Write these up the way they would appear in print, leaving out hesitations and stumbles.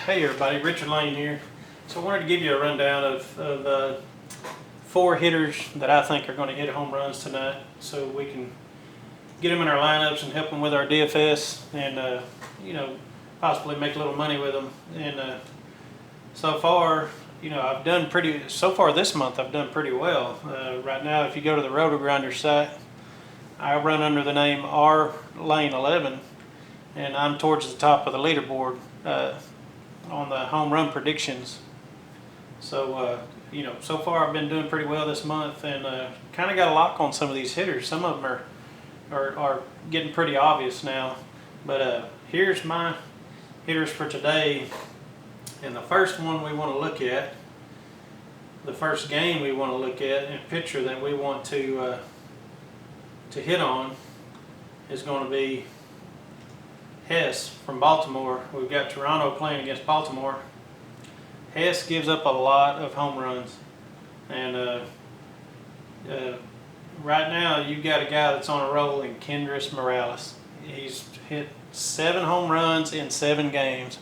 Hey everybody, Richard Lane here. So I wanted to give you a rundown of 4 hitters that I think are going to hit home runs tonight, so we can get them in our lineups and help them with our DFS, and possibly make a little money with them. And so far, I've done so far this month I've done pretty well. Right now, if you go to the Roto-Grinder site, I run under the name R Lane 11, and I'm towards the top of the leaderboard on the home run predictions. So so far I've been doing pretty well this month, and kind of got a lock on some of these hitters. Some of them are getting pretty obvious now, but here's my hitters for today. And the first one we want to look at, the first game we want to look at, and pitcher that we want to hit on, is going to be Hess from Baltimore. We've got Toronto playing against Baltimore. Hess gives up a lot of home runs, and right now you've got a guy that's on a roll in Kendrys Morales. He's hit 7 home runs in 7 games,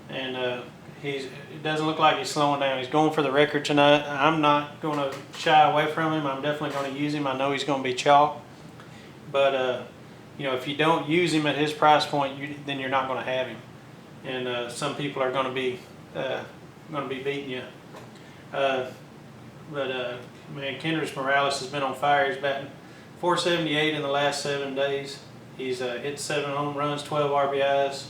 and it doesn't look like he's slowing down. He's going for the record tonight. I'm not going to shy away from him. I'm definitely going to use him. I know he's going to be chalk, but if you don't use him at his price point, then you're not going to have him, and some people are going to be beating you. Man, Kendrys Morales has been on fire. He's batting .478 in the last 7 days. He's hit 7 home runs, 12 RBIs.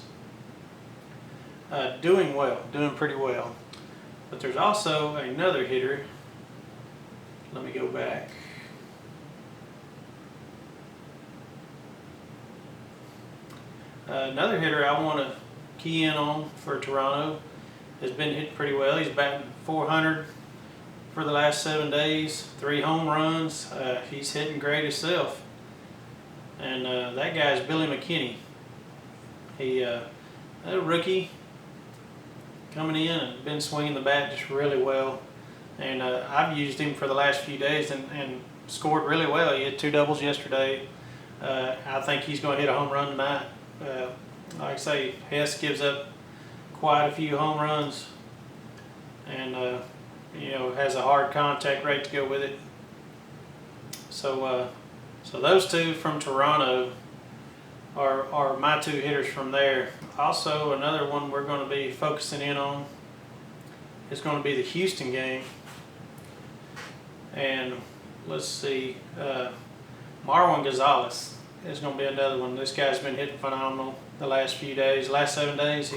Doing well, doing pretty well. But there's also another hitter. Let me go back. Another hitter I want to key in on for Toronto has been hitting pretty well. He's batting .400 for the last 7 days, 3 home runs. He's hitting great himself. And that guy is Billy McKinney. He a rookie coming in and been swinging the bat just really well. And I've used him for the last few days and scored really well. He hit 2 doubles yesterday. I think he's going to hit a home run tonight. Like I say, Hess gives up quite a few home runs, and has a hard contact rate to go with it. So those 2 from Toronto are my 2 hitters from there. Also, another one we're going to be focusing in on is going to be the Houston game. And let's see, Marwin Gonzalez is going to be another one. This guy's been hitting phenomenal the last few days. Last 7 days,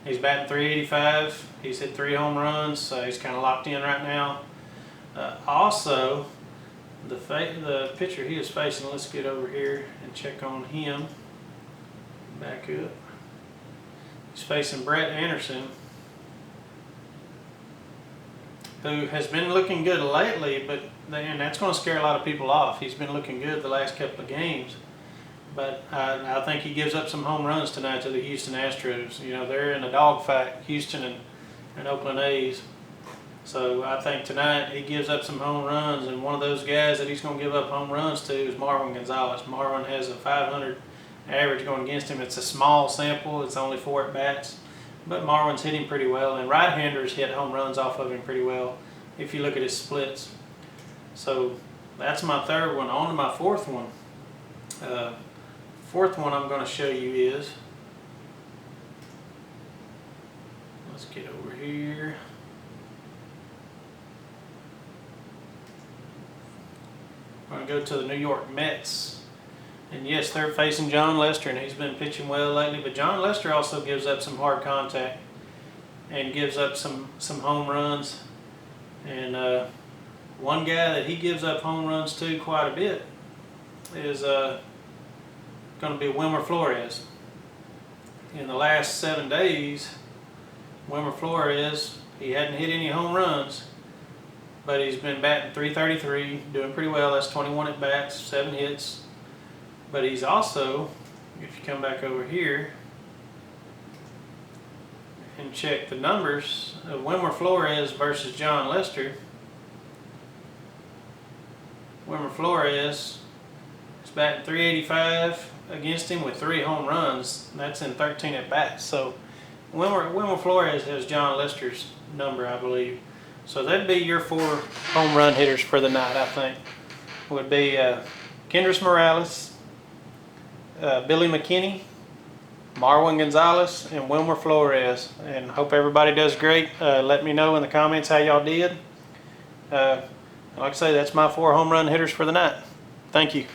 he's batting .385. He's hit 3 home runs, so he's kind of locked in right now. Also, the pitcher he is facing, let's get over here and check on him. Back up. He's facing Brett Anderson, who has been looking good lately, and that's going to scare a lot of people off. He's been looking good the last couple of games, but I think he gives up some home runs tonight to the Houston Astros. They're in a dogfight, Houston and Oakland A's. So I think tonight he gives up some home runs, and one of those guys that he's going to give up home runs to is Marwin Gonzalez. Marwin has a .500 average going against him. It's a small sample. It's only 4 at-bats. But Marwin's hitting pretty well, and right-handers hit home runs off of him pretty well if you look at his splits. So that's my 3rd one. On to my 4th one. 4th one I'm going to show you is, let's get over here. I'm going to go to the New York Mets. And yes, they're facing John Lester, and he's been pitching well lately. But John Lester also gives up some hard contact and gives up some home runs. And one guy that he gives up home runs to quite a bit is going to be Wilmer Flores. In the last 7 days, Wilmer Flores, he hadn't hit any home runs, but he's been batting .333, doing pretty well. That's 21 at-bats, 7 hits. But he's also, if you come back over here and check the numbers of Wilmer Flores versus John Lester, Wilmer Flores is batting .385 against him with 3 home runs. That's in 13 at-bats. So Wilmer Flores has John Lester's number, I believe. So that'd be your 4 home run hitters for the night, I think. Would be Kendrys Morales, Billy McKinney, Marwin Gonzalez, and Wilmer Flores. And hope everybody does great. Let me know in the comments how y'all did. Like I say, that's my 4 home run hitters for the night. Thank you.